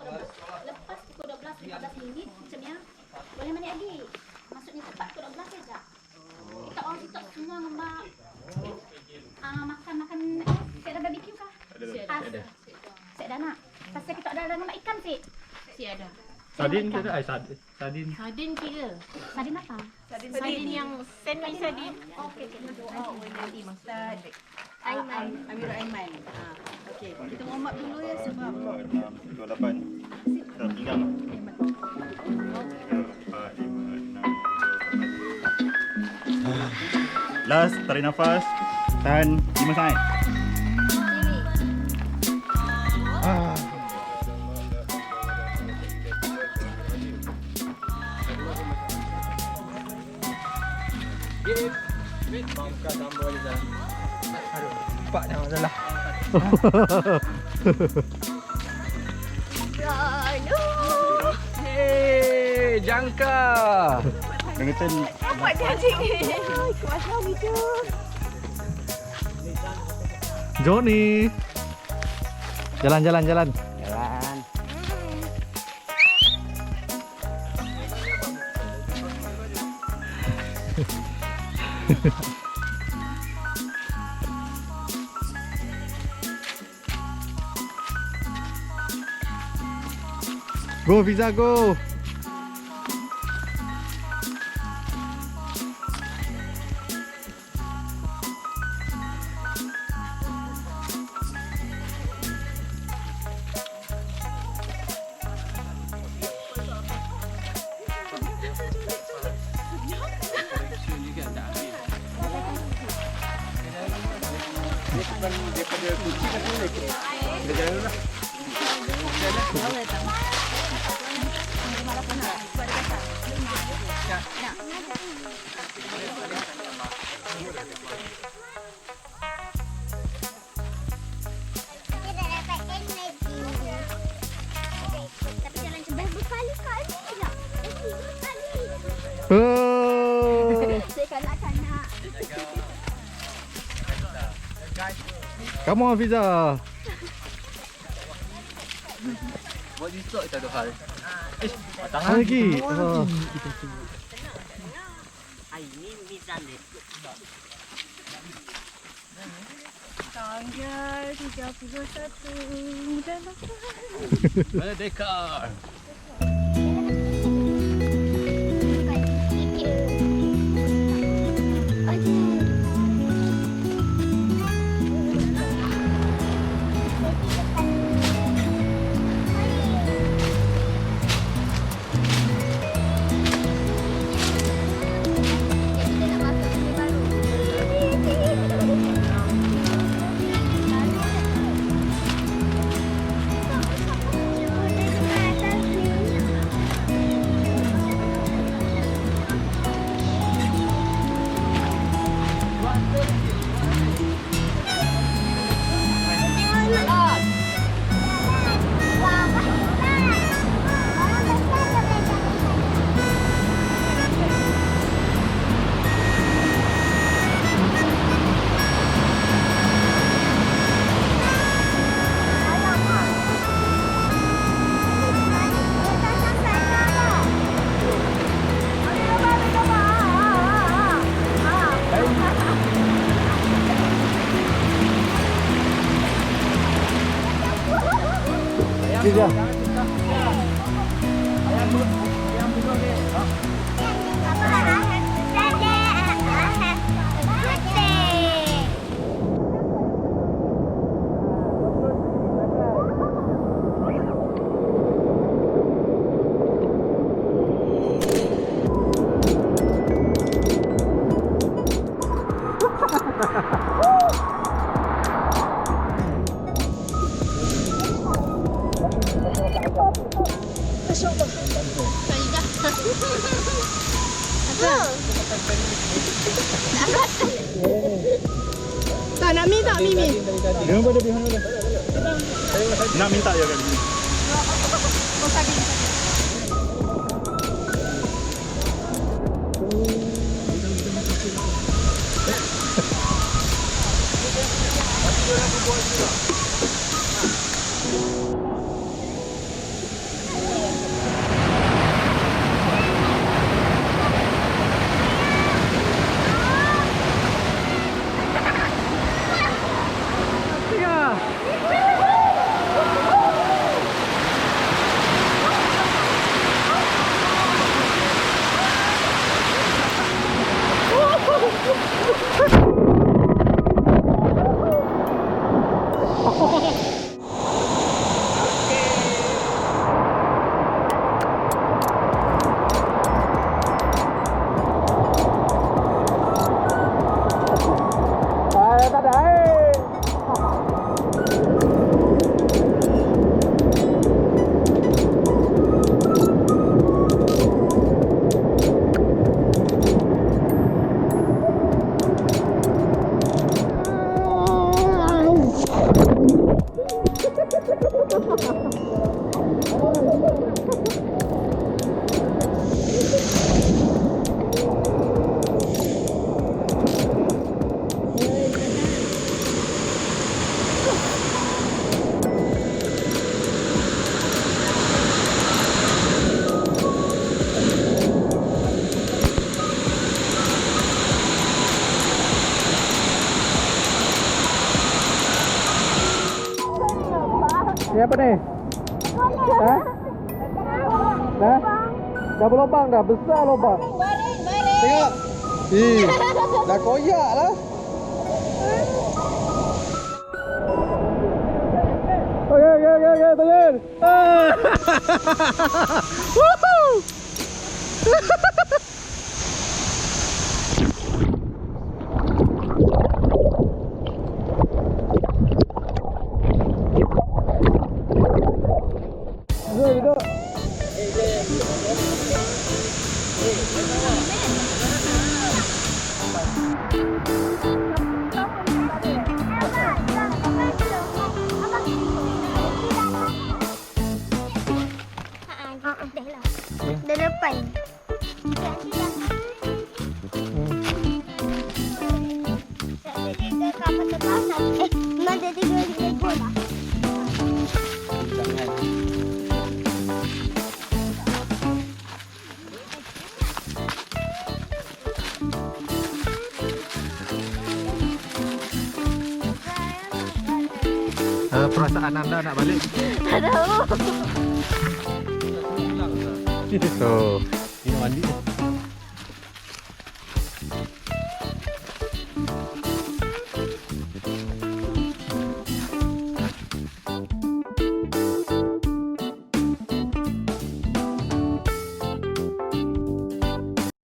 lepas pukul 12-15 minit macamnya boleh mandi lagi. Maksudnya tepat pukul 12 saja. Kita orang situ semua ngembak makan siap ada barbecue kah? Ada. Siap ada nak. Pasal kita ada ngembak ikan sih. Siap ada. Sardin ke sardin? Sardin kira. Sardin apa? Sardin yang sandwich sardin. Okey. Nanti Ustaz Amirul Aiman. Okey, kita warm up dulu ya sebab 6, 7, 8. Kita pinggang. 3, 4, 5, 6, 7, 8. Last, tarik nafas. Tahan 5 saat. Maafkan nama Liza. Aduh, empat dah masalah. Hei, Jangkar. Kena ten. apa janji ni? Kemas lagi tu. Johnny. Jalan. Go Fiza, go. Daripada kucing kan kita jalan dulu lah. Tapi jalan cepat berkali-kali lah. 3 kali. Oh. Saya kanak-kanak. Come on Fiza. Buat disok kita ada hal. Tangan lagi. Tanggal 31 bulan 8. Merdeka. Fiza. Tak nak mi tak Mimi? Dia pada pihak mana? Nak minta je kan? Oh tadi. Ni apa ni? Ha? Dah? Dah berlubang dah, besar lubang. Tengok. Ih, dah koyak lah. Okey, turun. Woohoo! Duduk. Dah depan. Ada 3 ekor lah. Perasaan anda nak balik? Tak tahu. Oh, ini mandi.